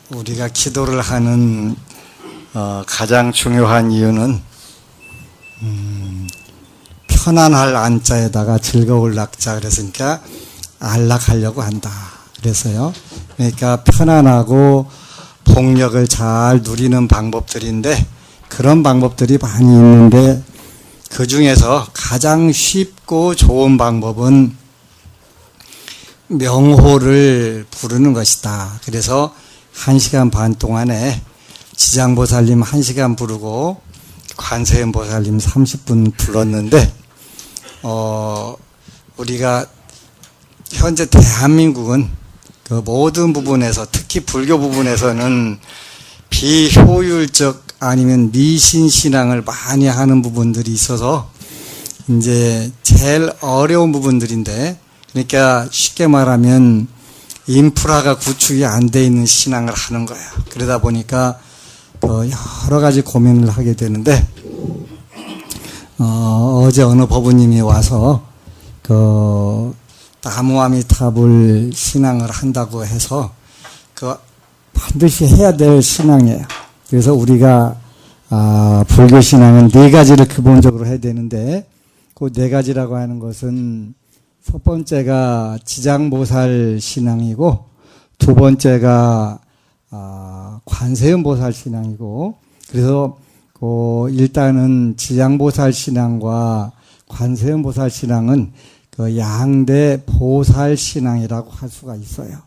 우리가 기도를 하는 가장 중요한 이유는 편안할 안자에다가 즐거울 낙자 그랬으니까 안락하려고 한다. 그래서요. 그러니까 편안하고 복력을 잘 누리는 방법들인데 그런 방법들이 많이 있는데 그 중에서 가장 쉽고 좋은 방법은 명호를 부르는 것이다. 그래서 1시간 반 동안에 지장보살님 1시간 부르고 관세음보살님 30분 불렀는데 우리가 현재 대한민국은 그 모든 부분에서 특히 불교 부분에서는 비효율적 아니면 미신신앙을 많이 하는 부분들이 있어서 이제 제일 어려운 부분들인데 그러니까 쉽게 말하면 인프라가 구축이 안 돼 있는 신앙을 하는 거예요. 그러다 보니까 여러 가지 고민을 하게 되는데 어제 어느 법우님이 와서 나무아미타불 신앙을 한다고 해서 반드시 해야 될 신앙이에요. 그래서 우리가 불교 신앙은 4가지를 기본적으로 해야 되는데 그 4가지라고 하는 것은 첫 번째가 지장보살 신앙이고 두 번째가 관세음보살 신앙이고 그래서 일단은 지장보살 신앙과 관세음보살 신앙은 양대 보살 신앙이라고 할 수가 있어요.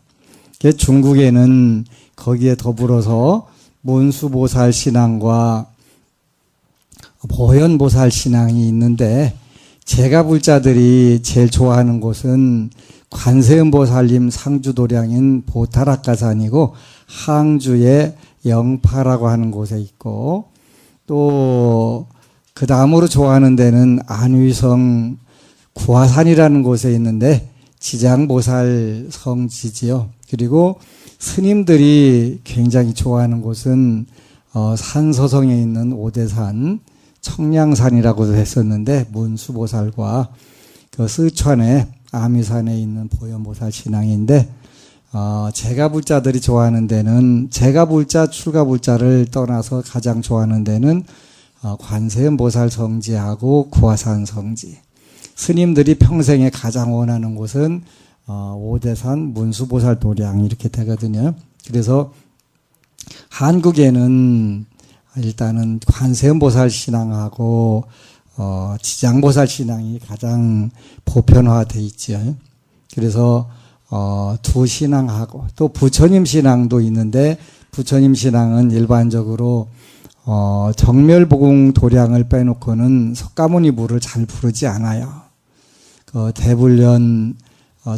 중국에는 거기에 더불어서 몬수보살 신앙과 보현보살 신앙이 있는데 제가 불자들이 제일 좋아하는 곳은 관세음보살님 상주도량인 보타락가산이고 항주의 영파라고 하는 곳에 있고 또 그 다음으로 좋아하는 데는 안위성 구화산이라는 곳에 있는데 지장보살 성지지요. 그리고 스님들이 굉장히 좋아하는 곳은 산서성에 있는 오대산 청량산이라고도 했었는데 문수보살과 스촨의 아미산에 있는 보현보살 신앙인데 제가 불자들이 좋아하는 데는 제가 불자 출가 불자를 떠나서 가장 좋아하는 데는 관세음보살 성지하고 구화산 성지. 스님들이 평생에 가장 원하는 곳은 오대산 문수보살 도량 이렇게 되거든요. 그래서 한국에는 일단은 관세음보살 신앙하고 지장보살 신앙이 가장 보편화되어 있죠. 그래서 두 신앙하고 또 부처님 신앙도 있는데 부처님 신앙은 일반적으로 정멸보궁 도량을 빼놓고는 석가모니 물을 잘 부르지 않아요. 대불련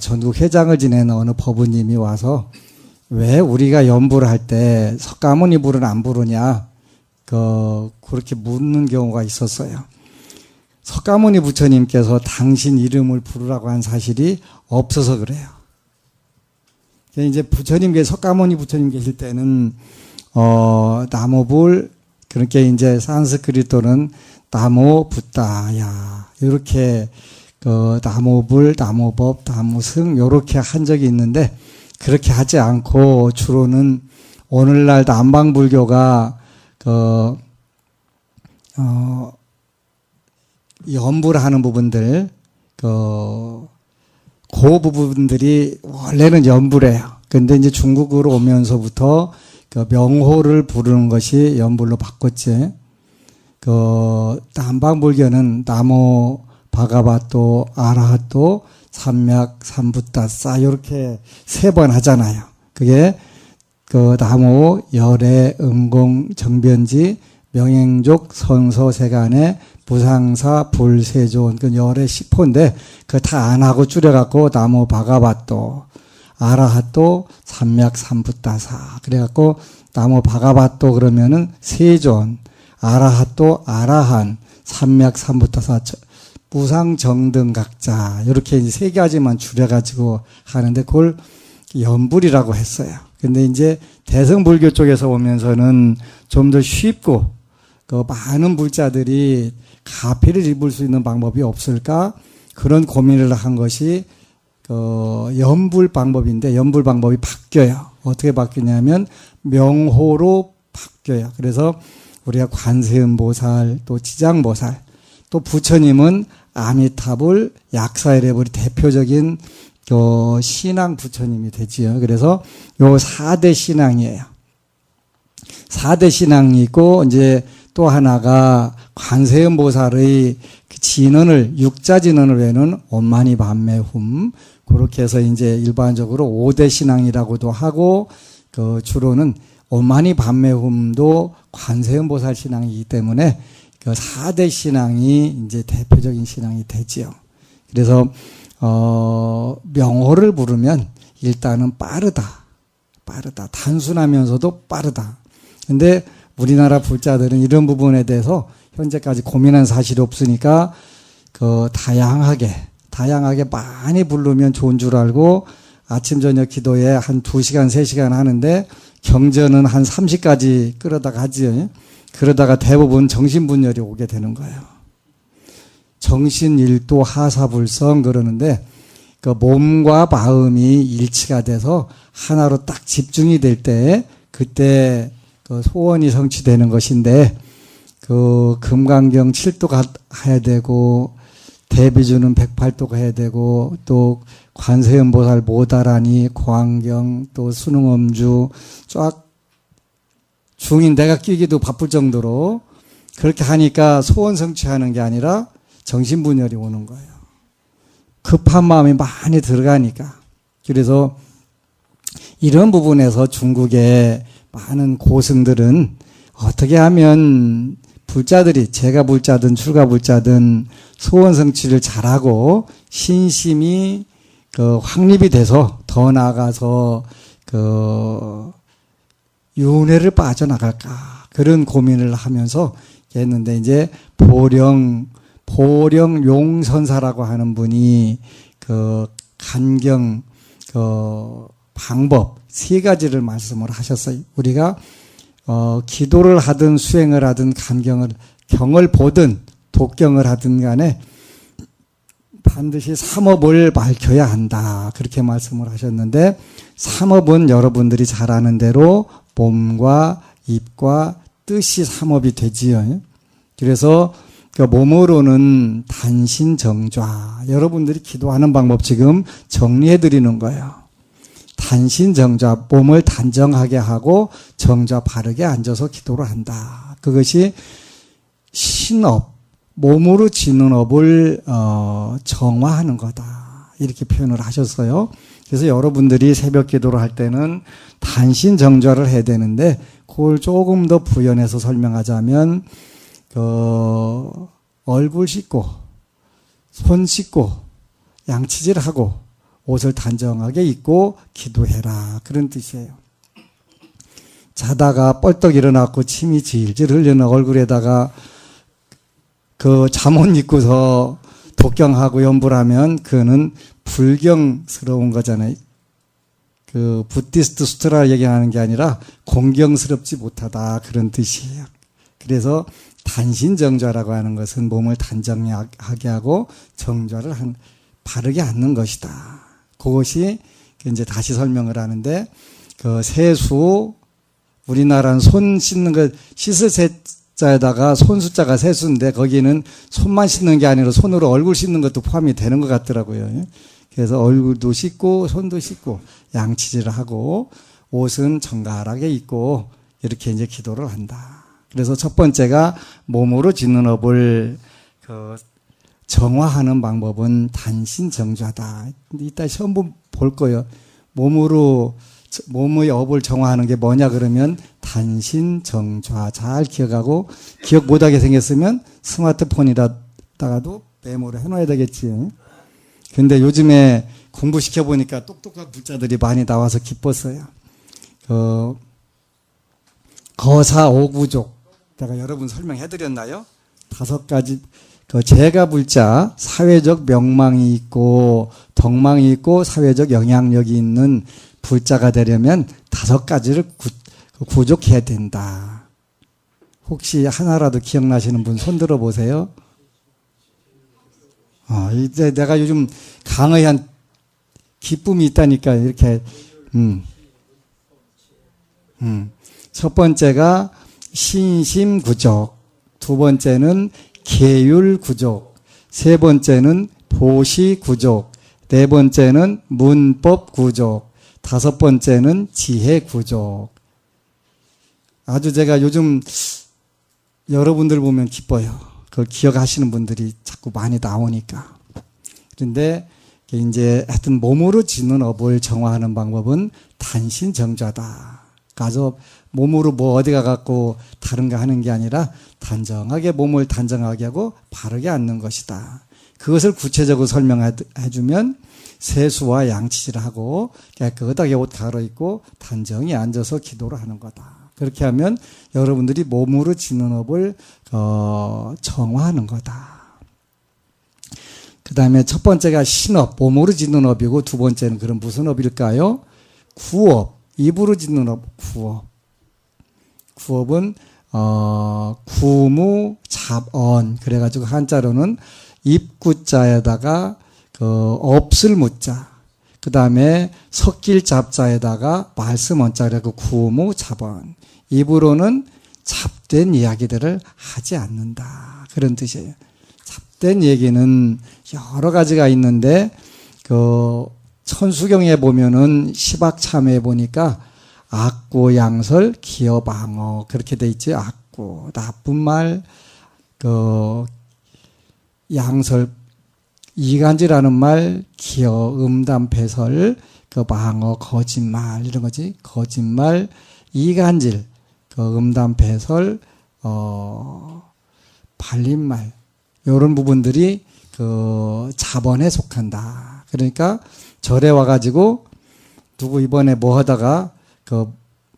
전국 회장을 지내는 어느 법우님이 와서 왜 우리가 연부를 할 때 석가모니 물을 안 부르냐 그렇게 묻는 경우가 있었어요. 석가모니 부처님께서 당신 이름을 부르라고 한 사실이 없어서 그래요. 이제 석가모니 부처님 계실 때는 나모불 그렇게 이제 산스크리트어는 나모 붓다야 이렇게 나모불, 나모법, 나모승 요렇게 한 적이 있는데 그렇게 하지 않고 주로는 오늘날 남방불교가 연부를 하는 부분들 그 부분들이 원래는 연부래요. 근데 이제 중국으로 오면서부터 명호를 부르는 것이 연불로 바꿨지. 남방불교는 나모 바가바또 아라하또 삼맥 삼붓다싸 이렇게 3번 하잖아요. 그게 나모 열애 응공 정변지 명행족 선서세간의 부상사 불세존 열애 10호인데 그거 다 안 하고 줄여갖고 나모 바가바또 아라하또 삼맥 삼붓다사 그래갖고 나모 바가바또 그러면은 세존 아라하또 아라한 삼맥 삼붓다사 무상정등각자 이렇게 이제 3가지만 줄여가지고 하는데 그걸 연불이라고 했어요. 근데 이제 대승불교 쪽에서 오면서는 좀 더 쉽고 많은 불자들이 가피를 입을 수 있는 방법이 없을까 그런 고민을 한 것이 연불 방법인데 연불 방법이 바뀌어요. 어떻게 바뀌냐면 명호로 바뀌어요. 그래서 우리가 관세음보살, 또 지장보살, 또 부처님은 아미타불, 약사이레불이 대표적인 신앙 부처님이 되지요. 그래서 요 4대 신앙이에요. 4대 신앙이 있고, 이제 또 하나가 관세음보살의 그 진언을, 육자 진언을 외는 원만히 반매훔, 그렇게 해서 이제 일반적으로 5대 신앙이라고도 하고, 주로는 원만히 반매훔도 관세음보살 신앙이기 때문에 그 4대 신앙이 이제 대표적인 신앙이 되지요. 그래서, 명호를 부르면 일단은 빠르다. 단순하면서도 빠르다. 근데 우리나라 불자들은 이런 부분에 대해서 현재까지 고민한 사실이 없으니까 다양하게 많이 부르면 좋은 줄 알고 아침 저녁 기도에 한 2시간 3시간 하는데 경전은 한 30까지 끌어다가 하지요. 그러다가 대부분 정신분열이 오게 되는 거예요. 정신일도 하사불성 그러는데 그 몸과 마음이 일치가 돼서 하나로 딱 집중이 될 때 그때 그 소원이 성취되는 것인데 그 금강경 7도가 해야 되고 대비주는 108도가 해야 되고 또 관세음보살 모다라니 고안경 또 수능엄주 쫙 중인 내가 끼기도 바쁠 정도로 그렇게 하니까 소원 성취하는 게 아니라 정신분열이 오는 거예요. 급한 마음이 많이 들어가니까. 그래서 이런 부분에서 중국의 많은 고승들은 어떻게 하면 불자들이 제가 불자든 출가 불자든 소원 성취를 잘하고 신심이 확립이 돼서 더 나아가서 윤회를 빠져나갈까 그런 고민을 하면서 했는데 이제 보령 용선사라고 하는 분이 간경 방법 3가지를 말씀을 하셨어요. 우리가 기도를 하든 수행을 하든 경을 보든 독경을 하든 간에 반드시 삼업을 밝혀야 한다. 그렇게 말씀을 하셨는데 삼업은 여러분들이 잘 아는 대로 몸과 입과 뜻이 삼업이 되지요. 그래서 몸으로는 단신정좌. 여러분들이 기도하는 방법 지금 정리해 드리는 거예요. 단신정좌, 몸을 단정하게 하고 정좌 바르게 앉아서 기도를 한다. 그것이 신업, 몸으로 지는 업을 정화하는 거다. 이렇게 표현을 하셨어요. 그래서 여러분들이 새벽 기도를 할 때는 단신정좌를 해야 되는데 그걸 조금 더 부연해서 설명하자면 얼굴 씻고 손 씻고 양치질하고 옷을 단정하게 입고 기도해라. 그런 뜻이에요. 자다가 뻘떡 일어났고 침이 질질 흘리는 얼굴에다가 잠옷 입고서 독경하고 연불 하면 그거는 불경스러운 거잖아요. 부디스트 수트라 얘기하는 게 아니라 공경스럽지 못하다. 그런 뜻이에요. 그래서 단신정좌라고 하는 것은 몸을 단정하게 하고 정좌를 바르게 앉는 것이다. 그것이 이제 다시 설명을 하는데 세수 우리나라는 손 씻는 거 씻을 세자에다가 손 숫자가 세수인데 거기는 손만 씻는 게 아니라 손으로 얼굴 씻는 것도 포함이 되는 것 같더라고요. 그래서 얼굴도 씻고 손도 씻고 양치질을 하고 옷은 정갈하게 입고 이렇게 이제 기도를 한다. 그래서 첫 번째가 몸으로 짓는 업을 정화하는 방법은 단신정좌다. 이따 시험 볼 거예요. 몸의 업을 정화하는 게 뭐냐 그러면 단신정좌. 잘 기억하고 기억 못하게 생겼으면 스마트폰이라다가도 메모를 해놔야 되겠지. 근데 요즘에 공부시켜보니까 똑똑한 불자들이 많이 나와서 기뻤어요. 거사오구족. 제가 여러분 설명해드렸나요? 5가지. 제가 불자, 사회적 명망이 있고, 덕망이 있고, 사회적 영향력이 있는 불자가 되려면 5가지를 구족해야 된다. 혹시 하나라도 기억나시는 분 손 들어보세요. 이제 내가 요즘 강의한 기쁨이 있다니까, 이렇게, 첫 번째가 신심구족, 두 번째는 계율구족, 세 번째는 보시구족, 네 번째는 문법구족, 다섯 번째는 지혜구족. 아주 제가 요즘 여러분들 보면 기뻐요. 그걸 기억하시는 분들이 자꾸 많이 나오니까. 그런데 이제 하여튼 몸으로 짓는 업을 정화하는 방법은 단신정좌다. 가서 몸으로 뭐 어디 가갖고 다른 거 하는 게 아니라 단정하게 몸을 단정하게 하고 바르게 앉는 것이다. 그것을 구체적으로 설명해주면 세수와 양치질하고 깨끗하게 옷 갈아입고 단정히 앉아서 기도를 하는 거다. 그렇게 하면 여러분들이 몸으로 짓는 업을 정화하는 거다. 그 다음에 첫 번째가 신업, 몸으로 짓는 업이고 두 번째는 그럼 무슨 업일까요? 구업, 입으로 짓는 업, 구업. 구업은 구무잡언 그래가지고 한자로는 입구자에다가 업을 무자, 그 다음에 섞일 잡자에다가 말씀 원자 그래고 구무잡언. 입으로는 잡된 이야기들을 하지 않는다. 그런 뜻이에요. 잡된 얘기는 여러 가지가 있는데 천수경에 보면은 시박참회에 보니까 악구, 양설, 기어, 방어 그렇게 돼 있지. 악구, 나쁜 말, 양설, 이간질하는 말, 기어, 음담, 배설, 방어, 거짓말 이런 거지. 거짓말, 이간질, 음담, 배설, 발림말 이런 부분들이 자번에 속한다. 그러니까 절에 와가지고 누구 이번에 뭐 하다가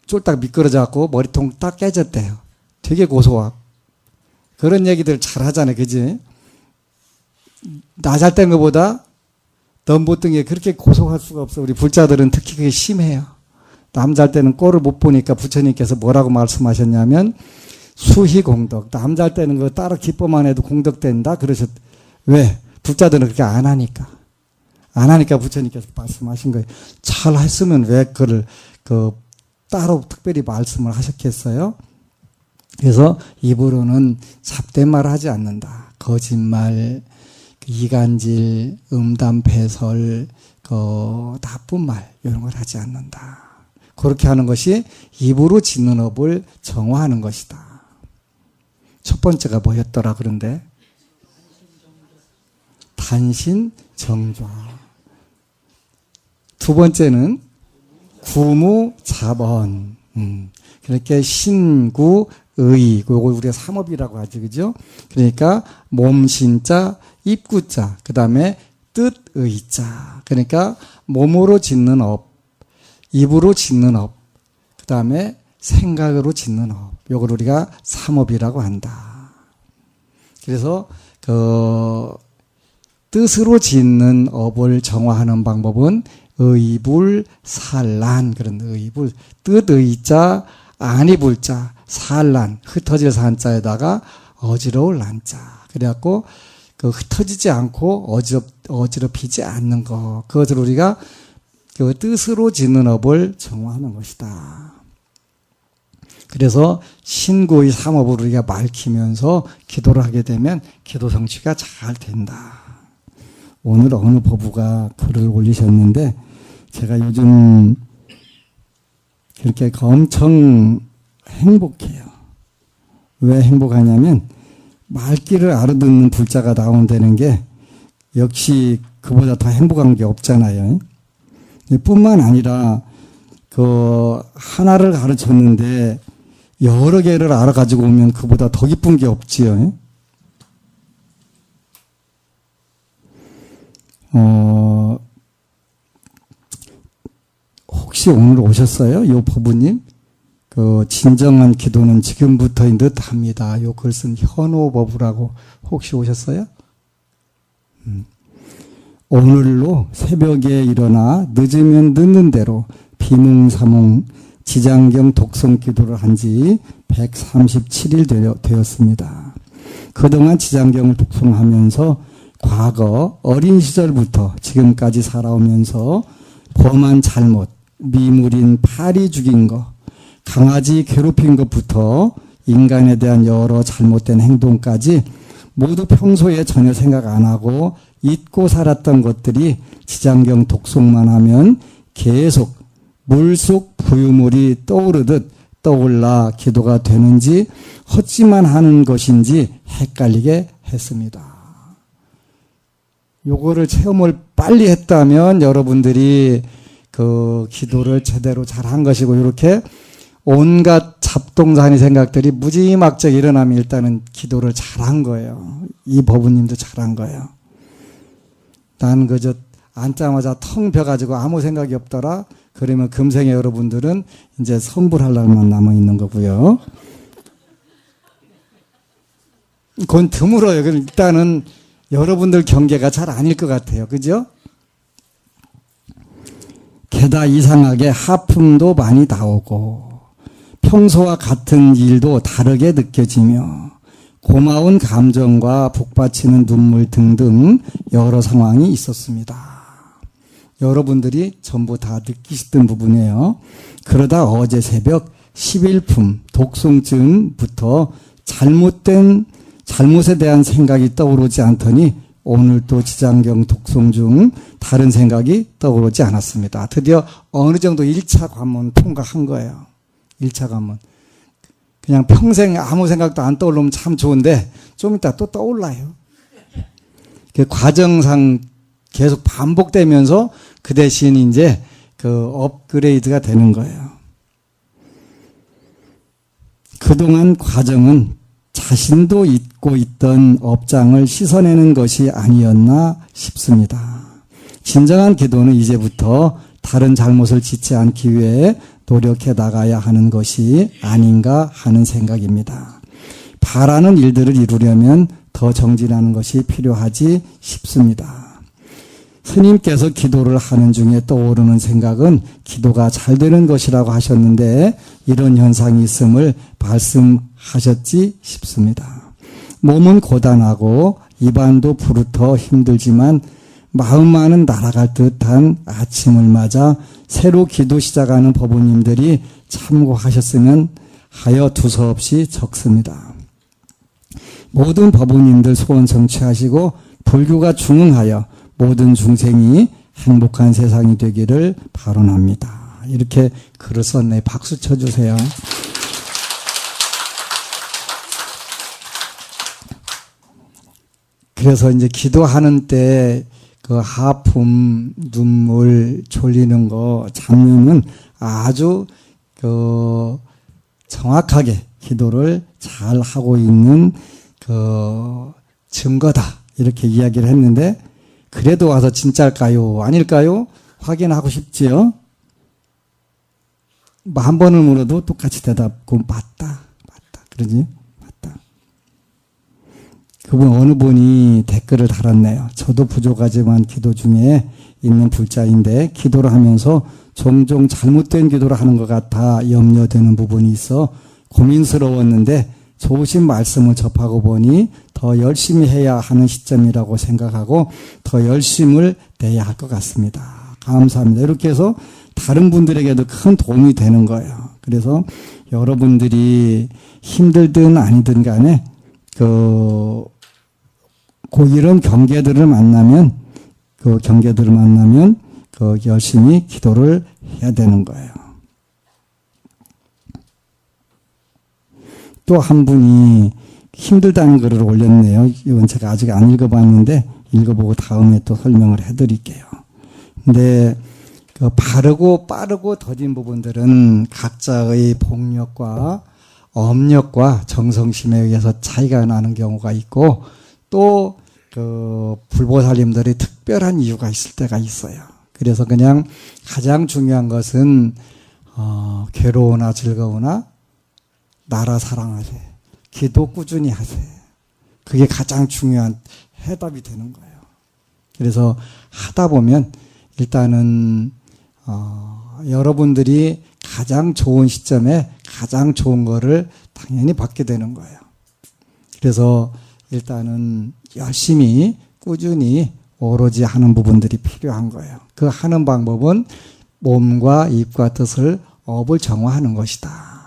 쫄딱 미끄러져 갖고 머리통 딱 깨졌대요. 되게 고소하고 그런 얘기들 잘 하잖아요. 그지? 나 잘 된 것보다 넘보등에 그렇게 고소할 수가 없어. 우리 불자들은 특히 그게 심해요. 남 잘 때는 꼴을 못 보니까 부처님께서 뭐라고 말씀하셨냐면 수희공덕. 남 잘 때는 거 따로 기뻐만 해도 공덕된다. 그러셨. 왜? 불자들은 그렇게 안 하니까. 안 하니까 부처님께서 말씀하신 거예요. 잘 했으면 왜 그걸 따로 특별히 말씀을 하셨겠어요? 그래서 입으로는 잡된 말을 하지 않는다. 거짓말, 이간질, 음담, 배설, 나쁜 말 이런 걸 하지 않는다. 그렇게 하는 것이 입으로 짓는 업을 정화하는 것이다. 첫 번째가 뭐였더라 그런데? 단신정좌. 두 번째는 구무잡언. 그렇게 신구, 의, 이걸 우리가 삼업이라고 하죠, 그죠? 그러니까 몸신자, 입구자, 그 다음에 뜻의자. 그러니까 몸으로 짓는 업, 입으로 짓는 업, 그 다음에 생각으로 짓는 업. 이걸 우리가 삼업이라고 한다. 그래서 뜻으로 짓는 업을 정화하는 방법은 의불산란, 그런 의불, 뜻의자, 안이불자, 산란, 흩어질 산자에다가 어지러울 난자. 그래갖고 흩어지지 않고 어지럽히지 않는 것, 그것을 우리가 뜻으로 짓는 업을 정화하는 것이다. 그래서 신고의 삼업을 우리가 밝히면서 기도를 하게 되면 기도 성취가 잘 된다. 오늘 어느 법우가 글을 올리셨는데 제가 요즘 그렇게 엄청 행복해요. 왜 행복하냐면 말귀를 알아듣는 불자가 나온다는 게 역시 그보다 더 행복한 게 없잖아요. 뿐만 아니라 하나를 가르쳤는데 여러 개를 알아가지고 오면 그보다 더 기쁜 게 없지요. 혹시 오늘 오셨어요? 요 법우님? 진정한 기도는 지금부터인 듯 합니다. 요 글 쓴 현호법우라고 혹시 오셨어요? 오늘로 새벽에 일어나 늦으면 늦는 대로 비몽사몽 지장경 독성 기도를 한 지 137일 되었습니다. 그동안 지장경을 독송하면서 과거 어린 시절부터 지금까지 살아오면서 범한 잘못, 미물인 파리 죽인 거, 강아지 괴롭힌 것부터 인간에 대한 여러 잘못된 행동까지 모두 평소에 전혀 생각 안 하고 잊고 살았던 것들이 지장경 독송만 하면 계속 물속 부유물이 떠오르듯 떠올라 기도가 되는지 헛짓만 하는 것인지 헷갈리게 했습니다. 요거를 체험을 빨리 했다면 여러분들이 그 기도를 제대로 잘한 것이고, 이렇게 온갖 잡동사니 생각들이 무지막지하게 일어나면 일단은 기도를 잘한 거예요. 이 법우님도 잘한 거예요. 난 그저 앉자마자 텅 벼가지고 아무 생각이 없더라. 그러면 금생에 여러분들은 이제 성불하려면 남아있는 거고요. 그건 드물어요. 일단은 여러분들 경계가 잘 아닐 것 같아요. 그죠? 게다 이상하게 하품도 많이 나오고 평소와 같은 일도 다르게 느껴지며 고마운 감정과 복받치는 눈물 등등 여러 상황이 있었습니다. 여러분들이 전부 다 느끼셨던 부분이에요. 그러다 어제 새벽 11품 독송쯤부터 잘못에 대한 생각이 떠오르지 않더니 오늘 또 지장경 독송 중 다른 생각이 떠오르지 않았습니다. 드디어 어느 정도 1차 관문 통과한 거예요. 1차 관문. 그냥 평생 아무 생각도 안 떠오르면 참 좋은데 좀 이따 또 떠올라요. 그 과정상 계속 반복되면서 그 대신 이제 그 업그레이드가 되는 거예요. 그동안 과정은 자신도 잊고 있던 업장을 씻어내는 것이 아니었나 싶습니다. 진정한 기도는 이제부터 다른 잘못을 짓지 않기 위해 노력해 나가야 하는 것이 아닌가 하는 생각입니다. 바라는 일들을 이루려면 더 정진하는 것이 필요하지 싶습니다. 스님께서 기도를 하는 중에 떠오르는 생각은 기도가 잘 되는 것이라고 하셨는데 이런 현상이 있음을 말씀하셨지 싶습니다. 몸은 고단하고 입안도 부르터 힘들지만 마음만은 날아갈 듯한 아침을 맞아 새로 기도 시작하는 법우님들이 참고하셨으면 하여 두서없이 적습니다. 모든 법우님들 소원 성취하시고 불교가 중흥하여 모든 중생이 행복한 세상이 되기를 발언합니다. 이렇게 글을 썼네. 박수 쳐주세요. 그래서 이제 기도하는 때 그 하품, 눈물, 졸리는 거, 잡념은 아주 그 정확하게 기도를 잘 하고 있는 그 증거다. 이렇게 이야기를 했는데 그래도 와서 진짜일까요? 아닐까요? 확인하고 싶지요? 뭐 한 번을 물어도 똑같이 대답. 그건 맞다. 그러지? 맞다. 그분 어느 분이 댓글을 달았네요. 저도 부족하지만 기도 중에 있는 불자인데 기도를 하면서 종종 잘못된 기도를 하는 것 같아 염려되는 부분이 있어 고민스러웠는데 좋으신 말씀을 접하고 보니 더 열심히 해야 하는 시점이라고 생각하고 더 열심을 내야 할 것 같습니다. 감사합니다. 이렇게 해서 다른 분들에게도 큰 도움이 되는 거예요. 그래서 여러분들이 힘들든 아니든 간에 이런 경계들을 만나면 열심히 기도를 해야 되는 거예요. 또 한 분이 힘들다는 글을 올렸네요. 이건 제가 아직 안 읽어봤는데 읽어보고 다음에 또 설명을 해드릴게요. 근데 바르고 빠르고 더딘 부분들은 각자의 복력과 업력과 정성심에 의해서 차이가 나는 경우가 있고 또 불보살님들이 특별한 이유가 있을 때가 있어요. 그래서 그냥 가장 중요한 것은 괴로우나 즐거우나 나라 사랑하세. 기도 꾸준히 하세. 그게 가장 중요한 해답이 되는 거예요. 그래서 하다 보면 일단은 여러분들이 가장 좋은 시점에 가장 좋은 거를 당연히 받게 되는 거예요. 그래서 일단은 열심히 꾸준히 오로지 하는 부분들이 필요한 거예요. 그 하는 방법은 몸과 입과 뜻을 업을 정화하는 것이다.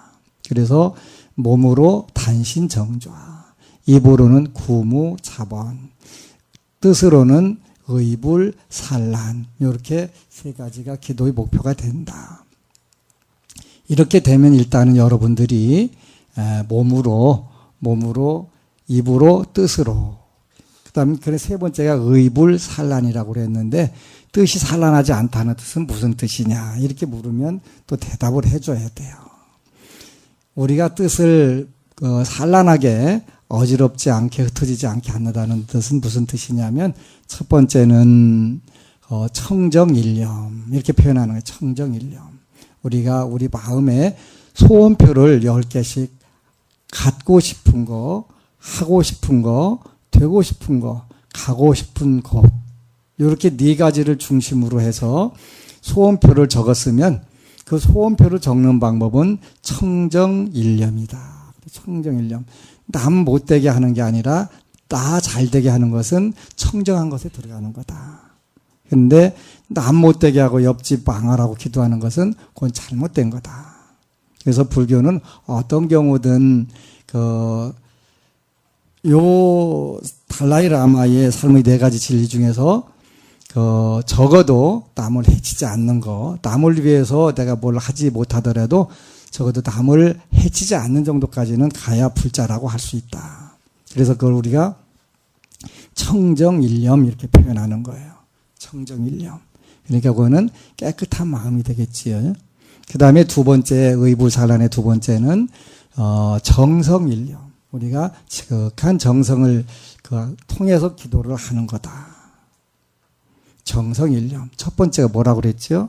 그래서 몸으로 단신정좌, 입으로는 구무자번, 뜻으로는 의불산란, 이렇게 세 가지가 기도의 목표가 된다. 이렇게 되면 일단은 여러분들이 몸으로, 입으로, 뜻으로, 그 다음에 세 번째가 의불산란이라고 그랬는데, 뜻이 산란하지 않다는 뜻은 무슨 뜻이냐 이렇게 물으면 또 대답을 해줘야 돼요. 우리가 뜻을 산란하게 어지럽지 않게 흩어지지 않게 한다는 뜻은 무슨 뜻이냐면, 첫 번째는 청정일념 이렇게 표현하는 거예요. 청정일념. 우리가 우리 마음에 소원표를 10개씩 갖고 싶은 거, 하고 싶은 거, 되고 싶은 거, 가고 싶은 곳, 이렇게 네 가지를 중심으로 해서 소원표를 적었으면 그 소원표를 적는 방법은 청정일념이다. 청정일념. 남 못되게 하는 게 아니라 나 잘되게 하는 것은 청정한 것에 들어가는 거다. 그런데 남 못되게 하고 옆집 망하라고 기도하는 것은 그건 잘못된 거다. 그래서 불교는 어떤 경우든 달라이 라마의 삶의 4가지 진리 중에서 적어도 남을 해치지 않는 거, 남을 위해서 내가 뭘 하지 못하더라도 적어도 남을 해치지 않는 정도까지는 가야 불자라고 할 수 있다. 그래서 그걸 우리가 청정일념 이렇게 표현하는 거예요. 청정일념. 그러니까 그거는 깨끗한 마음이 되겠지요. 그 다음에 두 번째, 의불산란의 두 번째는 정성일념. 우리가 지극한 정성을 통해서 기도를 하는 거다. 정성일념. 첫 번째가 뭐라고 그랬죠?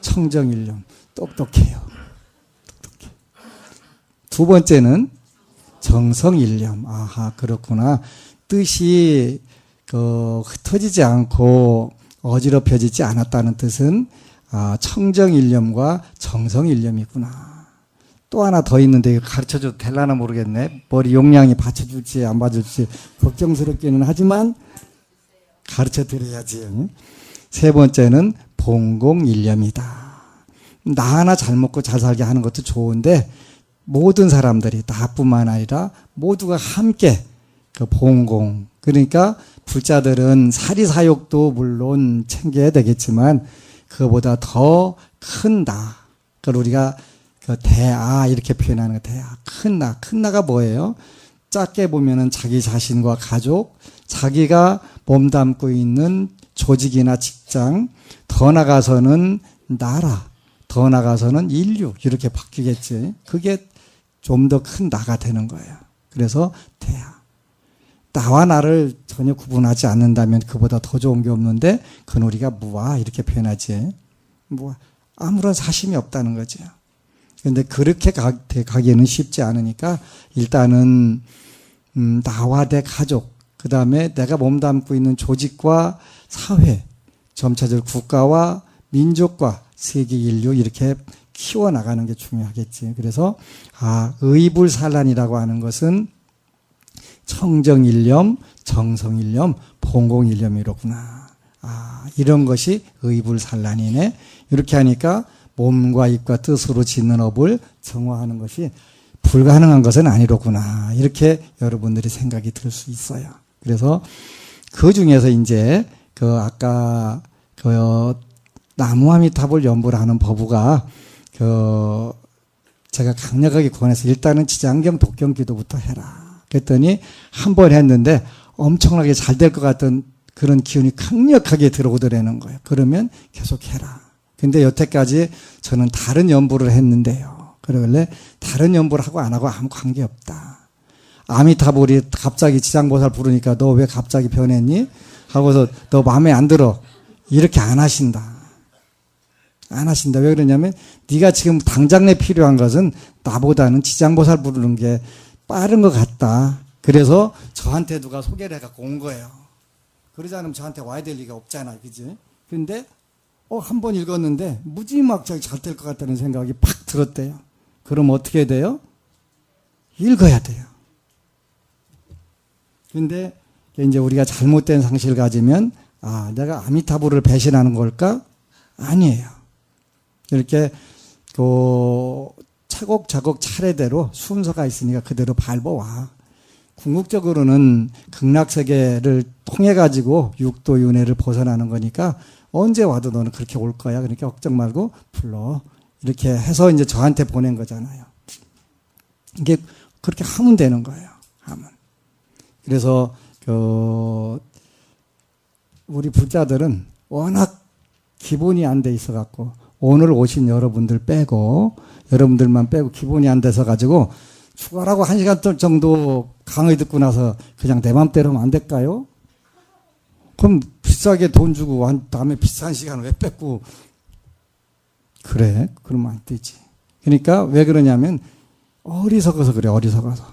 청정일념. 똑똑해요. 똑똑해. 두 번째는 정성일념. 아하, 그렇구나. 뜻이 흩어지지 않고 어지럽혀지지 않았다는 뜻은 청정일념과 정성일념이구나. 또 하나 더 있는데 가르쳐줘도 될라나 모르겠네. 머리 용량이 받쳐줄지 안 받쳐줄지 걱정스럽기는 하지만 가르쳐드려야지. 세 번째는 봉공일념이다. 나 하나 잘 먹고 잘 살게 하는 것도 좋은데 모든 사람들이 나뿐만 아니라 모두가 함께 봉공, 그러니까 불자들은 사리사욕도 물론 챙겨야 되겠지만 그거보다 더 큰 나, 그걸 우리가 대아 이렇게 표현하는 거. 대아, 큰 나. 큰 나가 뭐예요? 작게 보면은 자기 자신과 가족, 자기가 몸담고 있는 조직이나 직장, 더 나가서는 나라, 더 나가서는 인류 이렇게 바뀌겠지. 그게 좀 더 큰 나가 되는 거예요. 그래서 대아. 나와 나를 전혀 구분하지 않는다면 그보다 더 좋은 게 없는데 그건 우리가 무아 이렇게 표현하지. 무아. 아무런 사심이 없다는 거죠. 그런데 그렇게 가기에는 쉽지 않으니까 일단은 나와 내 가족, 그 다음에 내가 몸담고 있는 조직과 사회, 점차적으로 국가와 민족과 세계 인류 이렇게 키워나가는 게 중요하겠지. 그래서 의불산란이라고 하는 것은 청정일념, 정성일념, 봉공일념이로구나. 이런 것이 의불산란이네. 이렇게 하니까 몸과 입과 뜻으로 짓는 업을 정화하는 것이 불가능한 것은 아니로구나. 이렇게 여러분들이 생각이 들 수 있어요. 그래서 그 중에서 이제 아까 나무아미타불 연불 하는 법우가 제가 강력하게 권해서 일단은 지장경 독경 기도부터 해라. 그랬더니 한 번 했는데 엄청나게 잘 될 것 같던 그런 기운이 강력하게 들어오더라는 거예요. 그러면 계속 해라. 근데 여태까지 저는 다른 연불을 했는데요. 그러길래 다른 연불 하고 안 하고 아무 관계없다. 아미타불이 갑자기 지장보살 부르니까 너 왜 갑자기 변했니? 하고서 너 마음에 안 들어. 이렇게 안 하신다. 안 하신다. 왜 그러냐면 네가 지금 당장 내 필요한 것은 나보다는 지장보살 부르는 게 빠른 것 같다. 그래서 저한테 누가 소개를 해갖고 온 거예요. 그러지 않으면 저한테 와야 될 리가 없잖아. 그지? 근데 한 번 읽었는데 무지막지하게 잘 될 것 같다는 생각이 팍 들었대요. 그럼 어떻게 돼요? 읽어야 돼요. 근데 이제 우리가 잘못된 상식을 가지면 내가 아미타불을 배신하는 걸까? 아니에요. 이렇게 차곡차곡 차례대로 순서가 있으니까 그대로 밟아와. 궁극적으로는 극락세계를 통해가지고 육도윤회를 벗어나는 거니까 언제 와도 너는 그렇게 올 거야. 그러니까 걱정 말고 불러. 이렇게 해서 이제 저한테 보낸 거잖아요. 이게 그렇게 하면 되는 거예요. 하면. 그래서 우리 불자들은 워낙 기본이 안 돼 있어 갖고 오늘 오신 여러분들만 빼고 기본이 안 돼서 가지고 추가라고 1시간 정도 강의 듣고 나서 그냥 내 맘대로 하면 안 될까요? 그럼 비싸게 돈 주고 한 다음에 비싼 시간 왜 뺏고 그래? 그러면 안 되지. 그러니까 왜 그러냐면 어리석어서 그래. 어리석어서.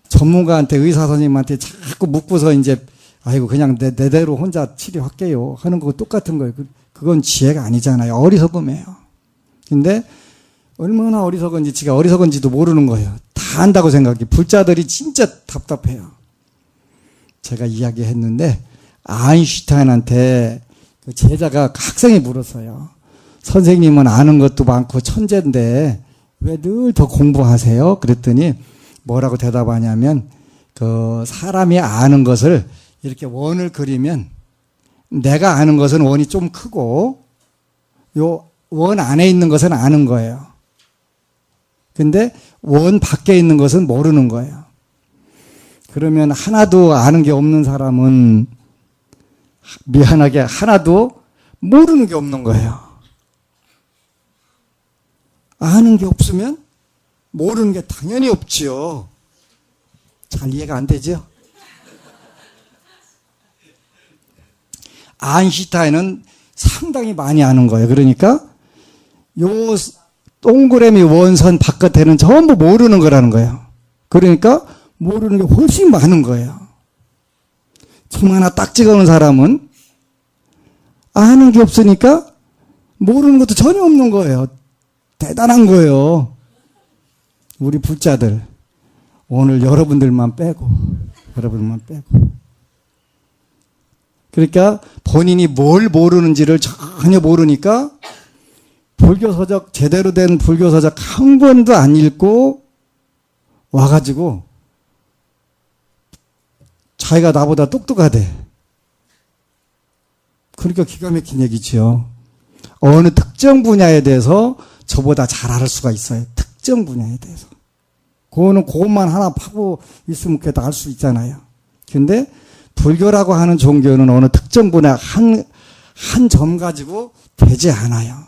전문가한테 의사 선생님한테 자꾸 묻고서 이제 아이고 그냥 내대로 혼자 치료할게요 하는 거 똑같은 거예요. 그건 지혜가 아니잖아요. 어리석음이에요. 근데 얼마나 어리석은지 지가 어리석은지도 모르는 거예요. 다 안다고 생각해. 불자들이 진짜 답답해요. 제가 이야기했는데 아인슈타인한테 그 제자가 학생이 물었어요. 선생님은 아는 것도 많고 천재인데 왜 늘 더 공부하세요? 그랬더니 뭐라고 대답하냐면 그 사람이 아는 것을 이렇게 원을 그리면 내가 아는 것은 원이 좀 크고 요 원 안에 있는 것은 아는 거예요. 근데 원 밖에 있는 것은 모르는 거예요. 그러면 하나도 아는 게 없는 사람은 미안하게 하나도 모르는 게 없는 거예요. 아는 게 없으면 모르는 게 당연히 없지요. 잘 이해가 안 되죠? 아인슈타인은 상당히 많이 아는 거예요. 그러니까 요 동그라미 원선 바깥에는 전부 모르는 거라는 거예요. 그러니까 모르는 게 훨씬 많은 거예요. 점 하나 딱 찍어놓은 사람은 아는 게 없으니까 모르는 것도 전혀 없는 거예요. 대단한 거예요. 우리 불자들 오늘 여러분들만 빼고 그러니까 본인이 뭘 모르는지를 전혀 모르니까 불교서적 제대로 된 불교서적 한 권도 안 읽고 와가지고 자기가 나보다 똑똑하대. 그러니까 기가 막힌 얘기지요. 어느 특정 분야에 대해서 저보다 잘 알 수가 있어요. 특정 분야에 대해서. 그것만 하나 파고 있으면 그게 다 알 수 있잖아요. 근데 불교라고 하는 종교는 어느 특정 분야 한 점 가지고 되지 않아요.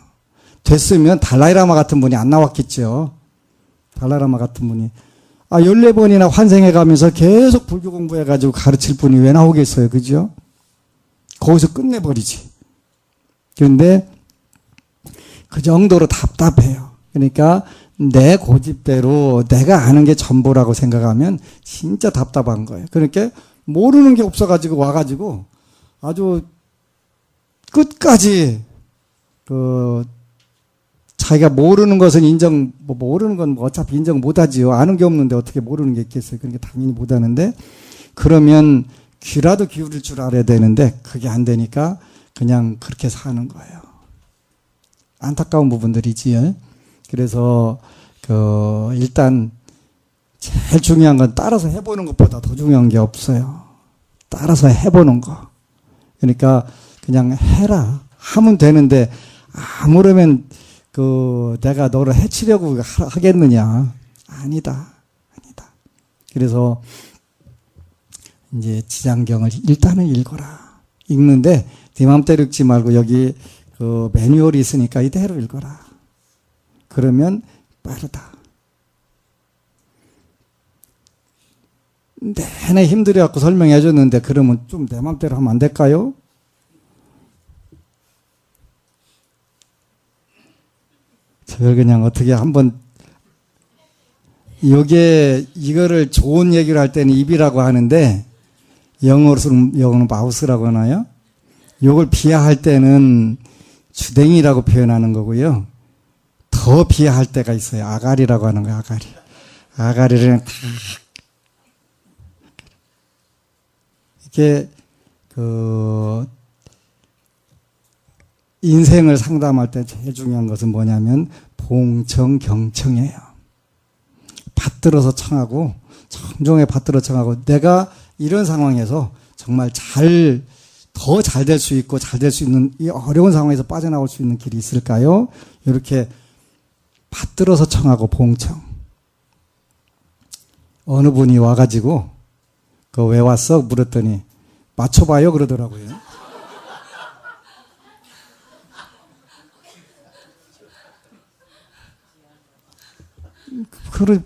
됐으면 달라이라마 같은 분이 안 나왔겠죠. 달라이라마 같은 분이 14번이나 환생해 가면서 계속 불교 공부해 가지고 가르칠 분이 왜 나오겠어요. 그죠? 거기서 끝내버리지. 그런데 그 정도로 답답해요. 그러니까 내 고집대로 내가 아는 게 전부라고 생각하면 진짜 답답한 거예요. 그러니까 모르는 게 없어가지고 와가지고 아주 끝까지 자기가 모르는 것은 모르는 건 어차피 인정 못하지요. 아는 게 없는데 어떻게 모르는 게 있겠어요. 그러니까 당연히 못하는데 그러면 귀라도 기울일 줄 알아야 되는데 그게 안 되니까 그냥 그렇게 사는 거예요. 안타까운 부분들이지요. 그래서 일단 제일 중요한 건 따라서 해보는 것보다 더 중요한 게 없어요. 따라서 해보는 거. 그러니까 그냥 해라. 하면 되는데 아무러면 내가 너를 해치려고 하겠느냐. 아니다. 그래서 이제 지장경을 일단은 읽어라. 읽는데 네 맘대로 읽지 말고 여기 매뉴얼이 있으니까 이대로 읽어라. 그러면 빠르다. 내내 힘들어갖고 설명해 줬는데 그러면 좀 내 맘대로 하면 안 될까요? 저걸 그냥 어떻게 한번 이거를 좋은 얘기를 할 때는 입이라고 하는데 영어로는 마우스라고 하나요? 이걸 비하할 때는 주댕이라고 표현하는 거고요. 더 비하할 때가 있어요. 아가리라고 하는 거예요. 아가리를 다 이게 인생을 상담할 때 제일 중요한 것은 뭐냐면 봉청경청이에요. 받들어서 청하고 청종에 받들어 청하고 내가 이런 상황에서 정말 더 잘 될 수 있고 잘 될 수 있는 이 어려운 상황에서 빠져나올 수 있는 길이 있을까요? 이렇게 받들어서 청하고 봉청. 어느 분이 와가지고 그 왜 왔어? 물었더니 맞춰봐요 그러더라고요.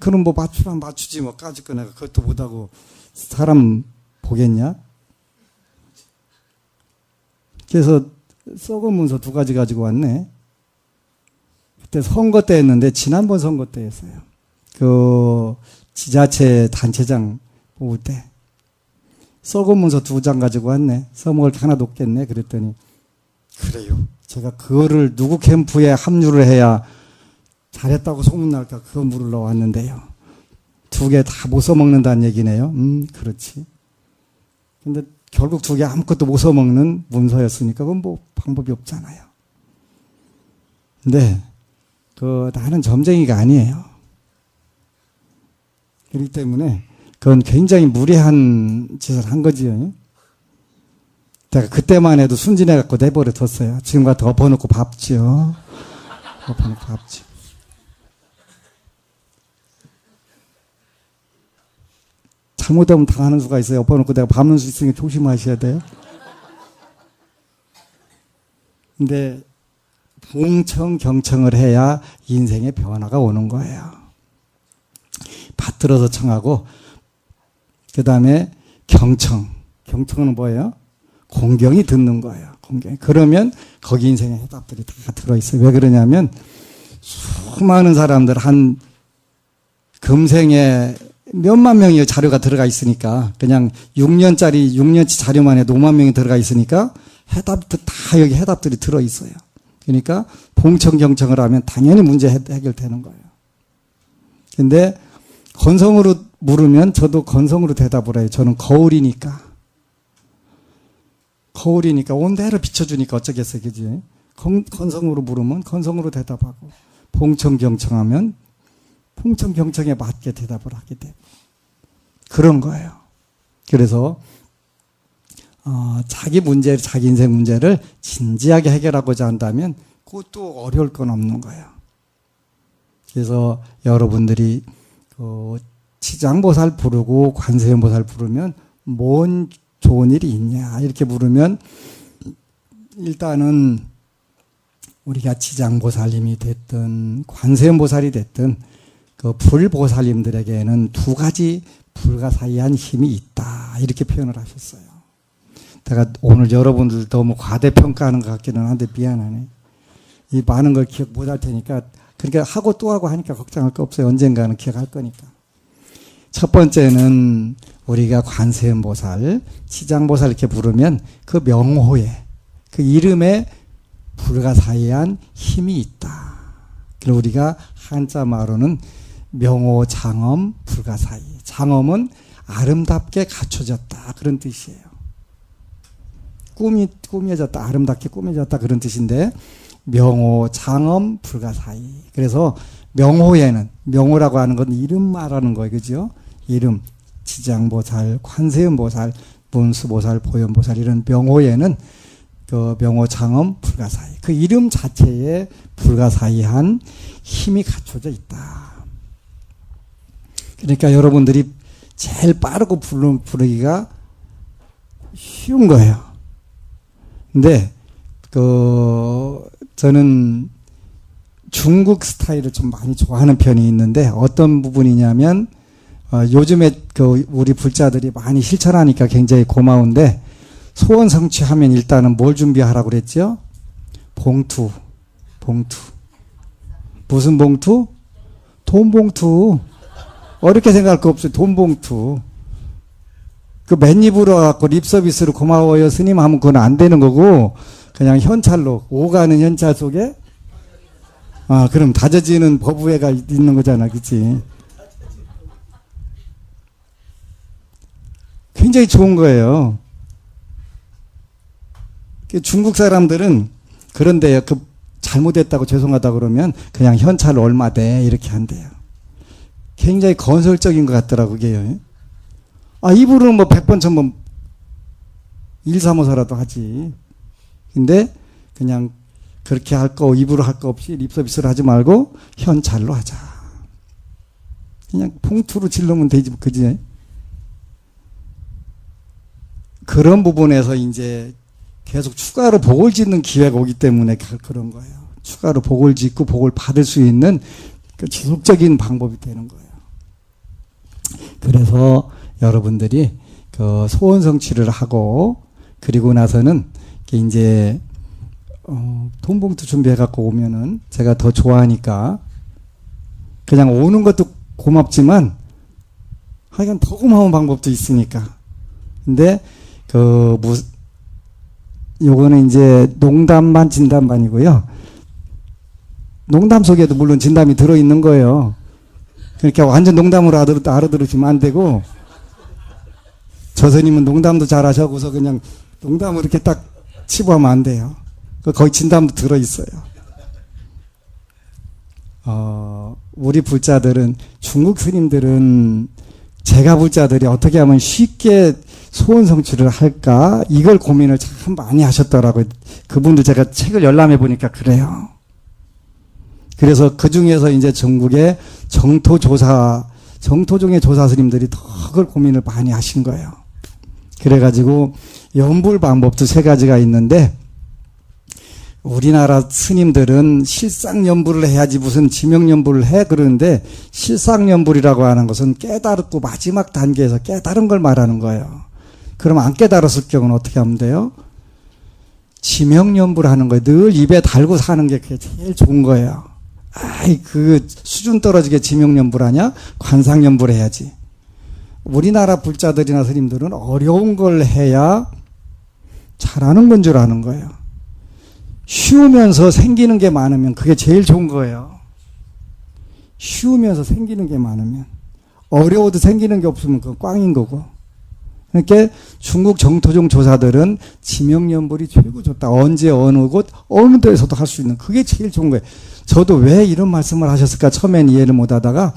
그럼 뭐 맞추면 맞추지 뭐 까짓 거 내가 그것도 못하고 사람 보겠냐? 그래서 썩은 문서 2가지 가지고 왔네. 그때 선거 때 했는데 지난번 선거 때 했어요. 그 지자체 단체장 뽑을 때 썩은 문서 2장 가지고 왔네. 써먹을 게 하나도 없겠네. 그랬더니 그래요. 제가 그거를 누구 캠프에 합류를 해야 잘했다고 소문날까 그거 물으러 왔는데요. 2개 다 못 써먹는다는 얘기네요. 그렇지. 근데 결국 2개 아무것도 못 써먹는 문서였으니까 그건 뭐 방법이 없잖아요. 근데 나는 점쟁이가 아니에요. 그렇기 때문에 그건 굉장히 무례한 짓을 한 거지요. 제가 그때만 해도 순진해갖고 내버려 뒀어요. 지금과 덮어놓고 밥지요. 덮어놓고 밥지. 잘못하면 당하는 수가 있어요. 엎어놓고 내가 밟는 수 있으니까 조심하셔야 돼요. 근데 봉청경청을 해야 인생의 변화가 오는 거예요. 받들어서 청하고 그 다음에 경청은 뭐예요? 공경이 듣는 거예요. 공경. 그러면 거기 인생의 해답들이 다 들어있어요. 왜 그러냐면 수많은 사람들 한 금생에 몇만 명의 자료가 들어가 있으니까 그냥 6년치 자료만 해도 5만 명이 들어가 있으니까 해답들 다 여기 해답들이 들어있어요. 그러니까 봉청경청을 하면 당연히 문제 해결되는 거예요. 근데 건성으로 물으면 저도 건성으로 대답을 해요. 저는 거울이니까 온대로 비춰주니까 어쩌겠어요. 그지? 건성으로 물으면 건성으로 대답하고 봉청경청하면 봉청경청에 맞게 대답을 하게 되고 그런 거예요. 그래서 자기 인생 문제를 진지하게 해결하고자 한다면 그것도 어려울 건 없는 거예요. 그래서 여러분들이 치장보살 부르고 관세음보살 부르면 뭔 좋은 일이 있냐 이렇게 물으면 일단은 우리가 치장보살님이 됐든 관세음보살이 됐든 그 불보살님들에게는 2가지 불가사의한 힘이 있다 이렇게 표현을 하셨어요. 제가 오늘 여러분들 너무 과대평가하는 것 같기는 한데 미안하네. 이 많은 걸 기억 못할 테니까 그러니까 하고 또 하고 하니까 걱정할 거 없어요. 언젠가는 기억할 거니까. 첫 번째는 우리가 관세음보살, 치장보살 이렇게 부르면 그 명호에 그 이름에 불가사의한 힘이 있다. 그리고 우리가 한자말로는 명호장엄 불가사의. 장엄은 아름답게 갖춰졌다 그런 뜻이에요. 꾸며졌다, 아름답게 꾸며졌다 그런 뜻인데 명호장엄 불가사의. 그래서 명호에는 명호라고 하는 건 이름 말하는 거예요, 그죠? 이름 지장보살, 관세음보살, 문수보살, 보현보살 이런 명호에는 그 명호장엄 불가사의 그 이름 자체에 불가사의한 힘이 갖춰져 있다. 그러니까 여러분들이 제일 빠르고 부르기가 쉬운 거예요. 근데 저는 중국 스타일을 좀 많이 좋아하는 편이 있는데 어떤 부분이냐면 요즘에 우리 불자들이 많이 실천하니까 굉장히 고마운데 소원 성취하면 일단은 뭘 준비하라고 그랬죠? 봉투. 무슨 봉투? 돈 봉투. 어렵게 생각할 거 없어요. 돈 봉투. 그 맨입으로 갖고 립서비스로 고마워요 스님 하면 그건 안 되는 거고 그냥 현찰로 오가는 현찰 속에 그럼 다져지는 법우회가 있는 거잖아. 그치? 굉장히 좋은 거예요. 중국 사람들은 그런데 그 잘못했다고 죄송하다 그러면 그냥 현찰 얼마 돼 이렇게 한대요. 굉장히 건설적인 것 같더라고 그게요. 아 입으로는 뭐 100번 1000번 1, 3, 5사라도 하지. 근데 그냥 그렇게 할 거 입으로 할 거 없이 립서비스를 하지 말고 현찰로 하자. 그냥 봉투로 질르면 되지 그지? 그런 부분에서 이제 계속 추가로 복을 짓는 기회가 오기 때문에 그런 거예요. 추가로 복을 짓고 복을 받을 수 있는 그 지속적인 방법이 되는 거예요. 그래서 여러분들이 그 소원 성취를 하고 그리고 나서는 이제 돈 봉투 준비해 갖고 오면은 제가 더 좋아하니까 그냥 오는 것도 고맙지만 하여간 더 고마운 방법도 있으니까. 근데 요거는 이제 농담반 진담반이고요. 농담 속에도 물론 진담이 들어있는 거예요. 그러니까 완전 농담으로 알아들으시면 안 되고, 저 스님은 농담도 잘 하셔서 그냥 농담으로 이렇게 딱 치부하면 안 돼요. 거기 진담도 들어있어요. 우리 불자들은, 중국 스님들은 제가 불자들이 어떻게 하면 쉽게 소원 성취를 할까? 이걸 고민을 참 많이 하셨더라고요. 그분들 제가 책을 열람해 보니까 그래요. 그래서 그 중에서 이제 전국의 정토종의 조사 스님들이 더 그걸 고민을 많이 하신 거예요. 그래가지고 연불 방법도 3가지가 있는데, 우리나라 스님들은 실상연불을 해야지 무슨 지명연불을 해 그러는데, 실상연불이라고 하는 것은 깨달았고 마지막 단계에서 깨달은 걸 말하는 거예요. 그럼 안 깨달았을 경우는 어떻게 하면 돼요? 지명연불 하는 거예요. 늘 입에 달고 사는 게 그게 제일 좋은 거예요. 아이 그 수준 떨어지게 지명연불 하냐? 관상연불 해야지. 우리나라 불자들이나 스님들은 어려운 걸 해야 잘하는 건 줄 아는 거예요. 쉬우면서 생기는 게 많으면 그게 제일 좋은 거예요. 쉬우면서 생기는 게 많으면. 어려워도 생기는 게 없으면 그건 꽝인 거고. 그러니까 중국 정토종 조사들은 지명연불이 최고 좋다. 언제 어느 곳 어느 데에서도 할 수 있는 그게 제일 좋은 거예요. 저도 왜 이런 말씀을 하셨을까 처음엔 이해를 못 하다가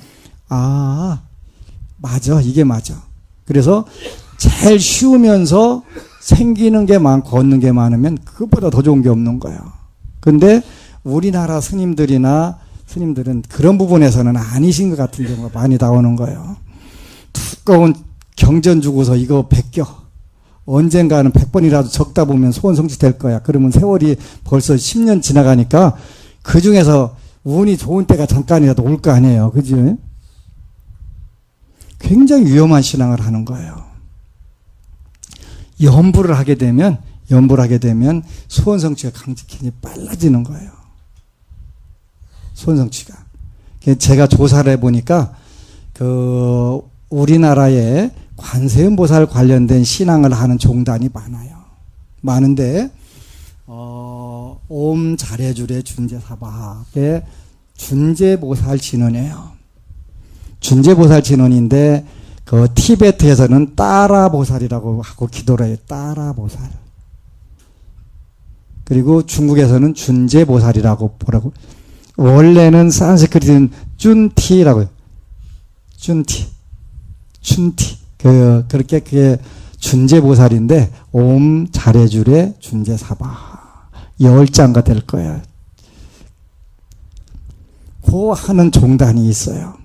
맞아 이게 맞아. 그래서 제일 쉬우면서 생기는 게 많고 얻는 게 많으면 그것보다 더 좋은 게 없는 거예요. 근데 우리나라 스님들은 그런 부분에서는 아니신 것 같은 경우가 많이 나오는 거예요. 두꺼운 경전 주고서 이거 베껴. 언젠가는 100번이라도 적다 보면 소원 성취될 거야. 그러면 세월이 벌써 10년 지나가니까 그 중에서 운이 좋은 때가 잠깐이라도 올 거 아니에요. 그지? 굉장히 위험한 신앙을 하는 거예요. 연불을 하게 되면 소원 성취가 강직히 빨라지는 거예요. 소원 성취가. 제가 조사를 해보니까 우리나라에 관세음보살 관련된 신앙을 하는 종단이 많아요. 많은데 옴 잘해주래 준제사바의 준제보살 진원이에요. 준제보살 진원인데 그 티베트에서는 따라보살이라고 하고 기도를 해요. 따라보살. 그리고 중국에서는 준제보살이라고 보라고. 원래는 산스크리트는 쭌티라고 해요. 쭌티. 그렇게 그게 준제보살인데 옴 잘해주래 준제사바 10자가 될 거예요. 그 하는 종단이 있어요.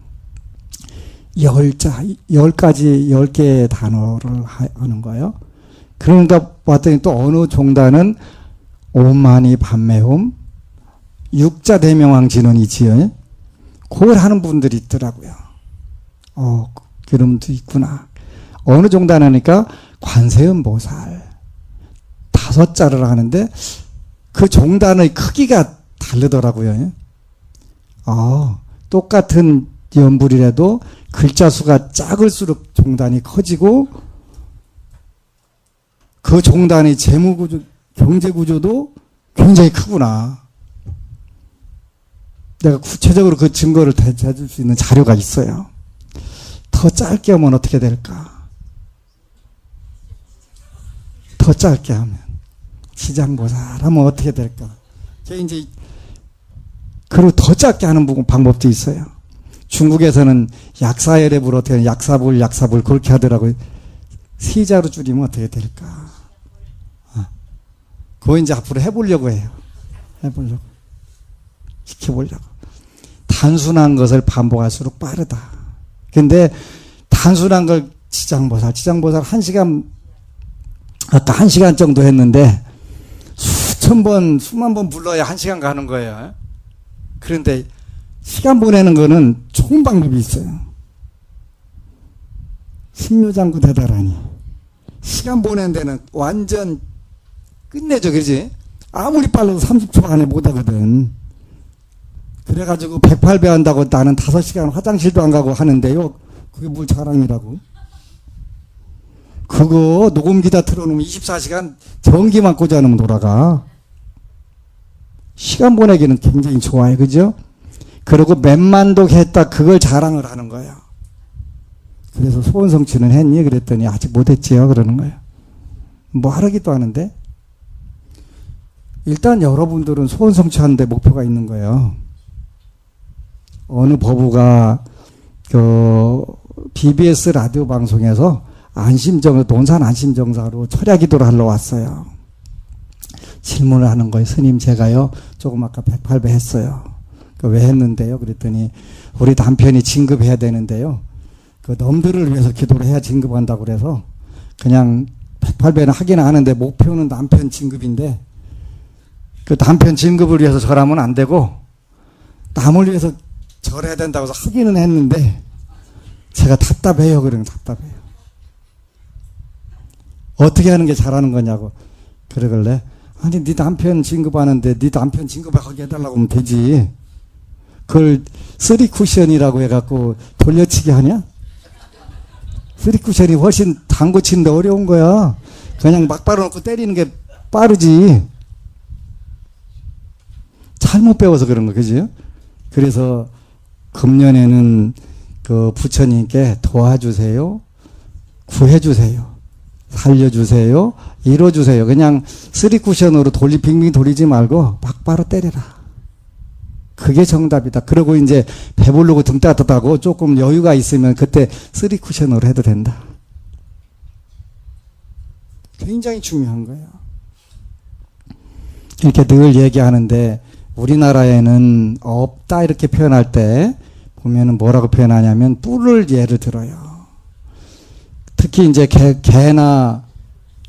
10개의 단어를 하는 거예요. 그러니까 봤더니 또 어느 종단은 옴마니 반매옴 6자 대명왕 진원이지요. 그걸 하는 분들이 있더라고요. 그런 분도 있구나. 어느 종단 하니까 관세음보살 5자를 하는데 그 종단의 크기가 다르더라고요. 똑같은 연불이라도 글자 수가 작을수록 종단이 커지고 그 종단의 재무구조, 경제구조도 굉장히 크구나. 내가 구체적으로 그 증거를 대줄 수 있는 자료가 있어요. 더 짧게 하면 어떻게 될까? 더 짧게 하면 지장보살 하면 어떻게 될까? 그게 이제 그리고 더 작게 하는 방법도 있어요. 중국에서는 약사열애불 어떻게 하냐, 약사불 그렇게 하더라고요. 세자로 줄이면 어떻게 될까? 그거 이제 앞으로 해보려고 해요. 지켜보려고. 단순한 것을 반복할수록 빠르다. 근데 단순한 걸 지장보살 1시간, 아까 1시간 정도 했는데 수만 번 불러야 1시간 가는 거예요. 그런데 시간 보내는 거는 좋은 방법이 있어요. 신묘장구 대다라니. 시간 보내는 데는 완전 끝내줘, 그지? 아무리 빨라도 30초 안에 못 하거든. 그래가지고 108배 한다고 나는 5시간 화장실도 안 가고 하는데요. 그게 뭘 자랑이라고. 그거 녹음기다 틀어놓으면 24시간 전기만 꽂아놓으면 돌아가. 시간 보내기는 굉장히 좋아요. 그죠? 그리고 몇만독 했다. 그걸 자랑을 하는 거예요. 그래서 소원 성취는 했니? 그랬더니 아직 못했지요. 그러는 거예요. 뭐 하기도 하는데. 일단 여러분들은 소원 성취하는데 목표가 있는 거예요. 어느 법우가 BBS 라디오 방송에서 논산 안심정사로 철야기도를 하러 왔어요. 질문을 하는 거예요. 스님, 제가요 조금 아까 108배 했어요. 왜 했는데요? 그랬더니 우리 남편이 진급해야 되는데요. 그 놈들을 위해서 기도를 해야 진급한다고 그래서 그냥 108배는 하기는 하는데 목표는 남편 진급인데 그 남편 진급을 위해서 절하면 안 되고 남을 위해서 절해야 된다고 해서 하기는 했는데 제가 답답해요. 그러면 답답해요. 어떻게 하는 게 잘하는 거냐고 그러길래 아니 네 남편 진급하는데 네 남편 진급하게 해달라고 하면 되지. 그걸 쓰리 쿠션이라고 해갖고 돌려치기 하냐? 쓰리 쿠션이 훨씬 당구 치는데 어려운 거야. 그냥 막 빨아놓고 때리는 게 빠르지. 잘못 배워서 그런 거, 그지? 그래서 금년에는 그 부처님께 도와주세요, 구해주세요, 살려주세요, 이뤄주세요. 그냥 쓰리 쿠션으로 빙빙 돌리지 말고 막바로 때려라. 그게 정답이다. 그리고 이제 배부르고 등 따뜻하고 조금 여유가 있으면 그때 쓰리 쿠션으로 해도 된다. 굉장히 중요한 거예요. 이렇게 늘 얘기하는데 우리나라에는 없다 이렇게 표현할 때 보면은 뭐라고 표현하냐면 뿔을 예를 들어요. 특히 이제 개나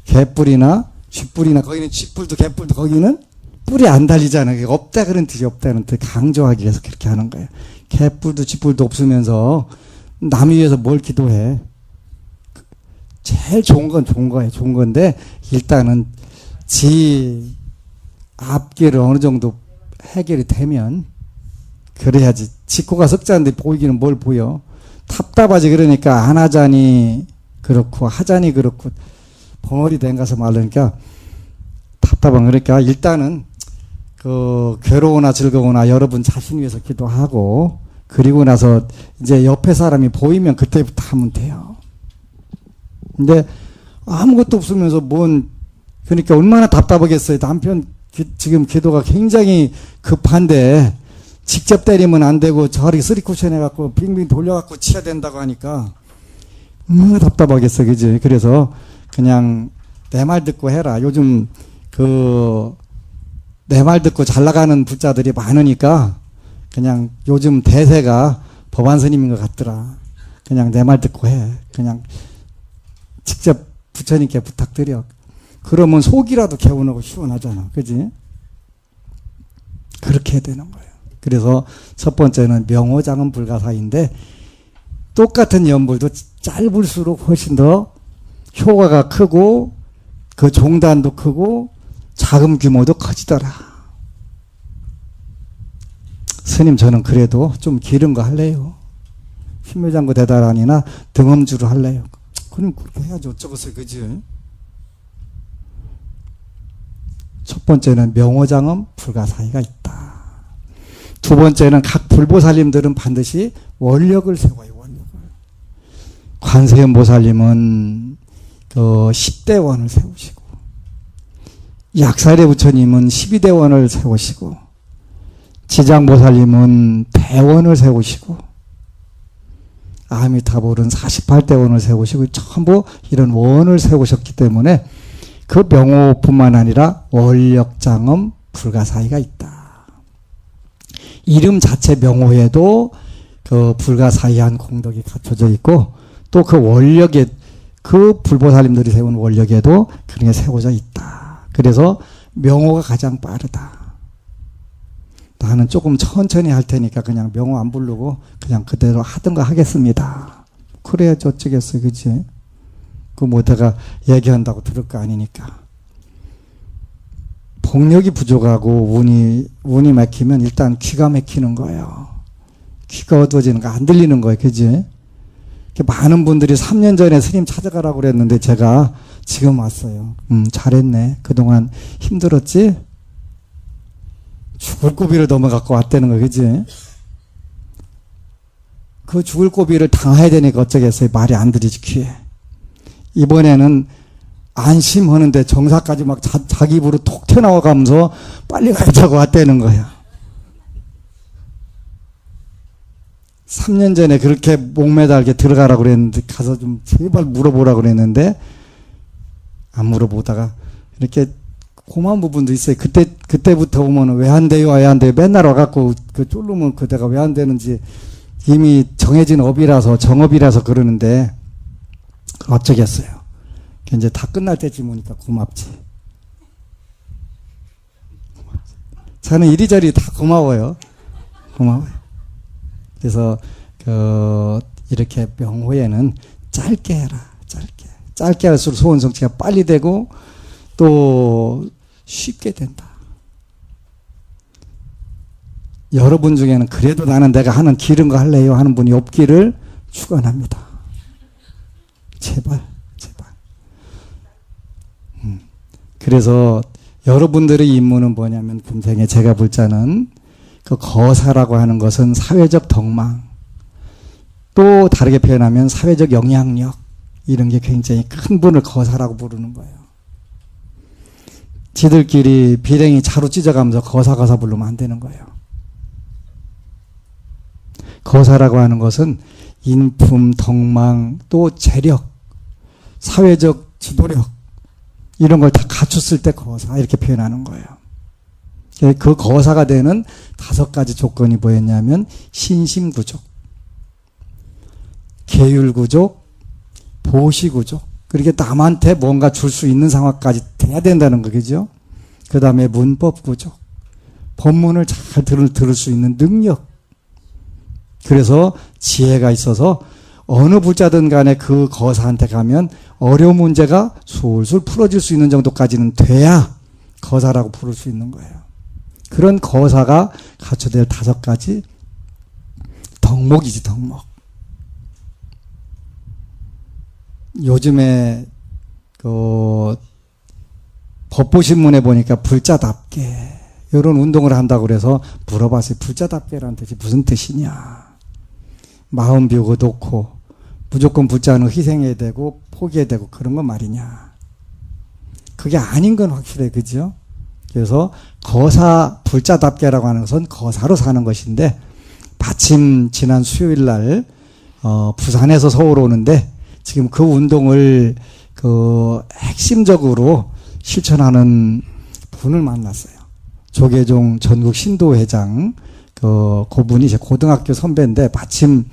개뿔이나 쥐뿔이나 거기는 쥐뿔도 개뿔도 거기는 뿔이 안 달리잖아요. 없다 그런 뜻이 없다는 뜻 강조하기 위해서 그렇게 하는 거예요. 개뿔도 쥐뿔도 없으면서 남 위해서 뭘 기도해. 제일 좋은 건 좋은 거예요. 좋은 건데 일단은 지 앞길을 어느 정도 해결이 되면 그래야지. 직고가 석자인데 보이기는 뭘 보여. 답답하지. 그러니까 안 하자니 그렇고 하자니 그렇고 벙어리 댕가서 말하니까 답답한. 그러니까 일단은 그 괴로우나 즐거우나 여러분 자신 위해서 기도하고 그리고 나서 이제 옆에 사람이 보이면 그때부터 하면 돼요. 근데 아무것도 없으면서 그러니까 얼마나 답답하겠어요. 남편 지금 기도가 굉장히 급한데 직접 때리면 안 되고 저리 쓰리 쿠션 해갖고 빙빙 돌려갖고 치야 된다고 하니까 얼마나 답답하겠어. 그지? 그래서 그냥 내 말 듣고 해라. 요즘 내 말 듣고 잘 나가는 부자들이 많으니까 그냥 요즘 대세가 법안 스님인 것 같더라. 그냥 내 말 듣고 해. 그냥 직접 부처님께 부탁드려. 그러면 속이라도 개운하고 시원하잖아. 그지? 그렇게 해야 되는 거예요. 그래서 첫 번째는 명호장은 불가사인데 똑같은 연불도 짧을수록 훨씬 더 효과가 크고 그 종단도 크고 자금 규모도 커지더라. 스님 저는 그래도 좀 길은 거 할래요. 신묘장구 대다란이나 등엄주를 할래요. 그럼 그렇게 해야지 어쩌겠어요. 그지? 첫 번째는 명호장엄 불가사의가 있다. 두 번째는 각 불보살님들은 반드시 원력을 세워요. 원력을. 관세음보살님은 그 10대원을 세우시고 약사리 부처님은 12대원을 세우시고 지장보살님은 대원을 세우시고 아미타불은 48대원을 세우시고 전부 이런 원을 세우셨기 때문에 그 명호뿐만 아니라 원력장엄 불가사의가 있다. 이름 자체 명호에도 그 불가사의한 공덕이 갖춰져 있고 또 그 원력에 그 불보살님들이 세운 원력에도 그런 게 세워져 있다. 그래서 명호가 가장 빠르다. 나는 조금 천천히 할 테니까 그냥 명호 안 부르고 그냥 그대로 하던 거 하겠습니다. 그래야지 어쩌겠어요. 그치? 그 뭐 내가 얘기한다고 들을 거 아니니까. 복력이 부족하고 운이 막히면 일단 귀가 막히는 거예요. 귀가 어두워지는 거 안 들리는 거예요. 그지? 많은 분들이 3년 전에 스님 찾아가라고 그랬는데 제가 지금 왔어요. 잘했네. 그동안 힘들었지? 죽을 고비를 넘어갖고 왔다는 거, 그지? 그 죽을 고비를 당해야 되니까 어쩌겠어요. 말이 안 들리지, 귀에. 이번에는 안심하는데 정사까지 막 자기 입으로 톡 튀어나와가면서 빨리 가자고 왔다는 거야. 3년 전에 그렇게 목매달게 들어가라고 그랬는데 가서 좀 제발 물어보라고 그랬는데 안 물어보다가 이렇게 고마운 부분도 있어요. 그때부터 오면 왜 안 돼요? 왜 안 돼요? 맨날 와갖고 그 쫄르면 그대가 왜 안 되는지 이미 정해진 업이라서 정업이라서 그러는데 어쩌겠어요. 이제 다 끝날 때쯤 오니까 고맙지. 저는 이리저리 다 고마워요. 고마워요. 그래서 이렇게 명호에는 짧게 해라. 짧게 할수록 소원 성취가 빨리 되고 또 쉽게 된다. 여러분 중에는 그래도 나는 내가 하는 길은 거 할래요 하는 분이 없기를 축원합니다. 제발. 그래서 여러분들의 임무는 뭐냐면 금생에 제가 볼 자는 그 거사라고 하는 것은 사회적 덕망, 또 다르게 표현하면 사회적 영향력, 이런 게 굉장히 큰 분을 거사라고 부르는 거예요. 지들끼리 비랭이 차로 찢어가면서 거사 부르면 안 되는 거예요. 거사라고 하는 것은 인품, 덕망, 또 재력, 사회적 지도력, 이런 걸 다 갖췄을 때 거사, 이렇게 표현하는 거예요. 그 거사가 되는 5가지 조건이 뭐였냐면 신심구족, 계율구족, 보시구족, 그렇게 남한테 뭔가 줄 수 있는 상황까지 돼야 된다는 거겠죠. 그 다음에 문법구족, 법문을 잘 들을 수 있는 능력, 그래서 지혜가 있어서 어느 불자든 간에 그 거사한테 가면 어려운 문제가 술술 풀어질 수 있는 정도까지는 돼야 거사라고 부를 수 있는 거예요. 그런 거사가 갖춰될 5가지 덕목이지, 덕목. 요즘에 법보신문에 보니까 불자답게 이런 운동을 한다고 그래서 물어봤어요. 불자답게라는 뜻이 무슨 뜻이냐. 마음 비우고 놓고 무조건 불자는 희생해야 되고 포기해야 되고 그런 건 말이냐. 그게 아닌 건 확실해. 그죠? 그래서 거사, 불자답게라고 하는 것은 거사로 사는 것인데, 마침 지난 수요일 날 부산에서 서울 오는데 지금 그 운동을 핵심적으로 실천하는 분을 만났어요. 조계종 전국 신도회장, 그분이 제 고등학교 선배인데 마침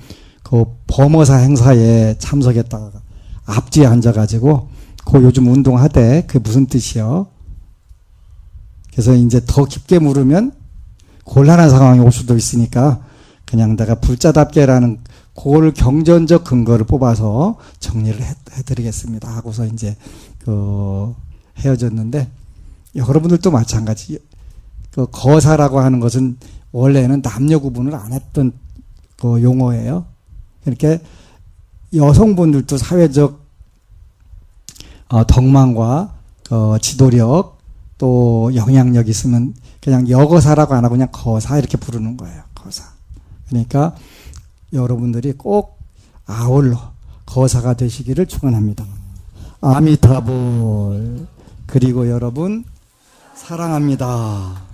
그 범어사 행사에 참석했다가 앞뒤에 앉아가지고 요즘 운동하대. 그게 무슨 뜻이요? 그래서 이제 더 깊게 물으면 곤란한 상황이 올 수도 있으니까 그냥 내가 불자답게라는 그걸 경전적 근거를 뽑아서 정리를 해드리겠습니다 하고서 이제 헤어졌는데, 여러분들도 마찬가지. 거사라고 하는 것은 원래는 남녀 구분을 안 했던 용어예요. 이렇게 여성분들도 사회적 덕망과 지도력 또 영향력 있으면 그냥 여거사라고 안 하고 그냥 거사 이렇게 부르는 거예요. 거사. 그러니까 여러분들이 꼭 아울러 거사가 되시기를 축원합니다. 아미타불. 그리고 여러분 사랑합니다.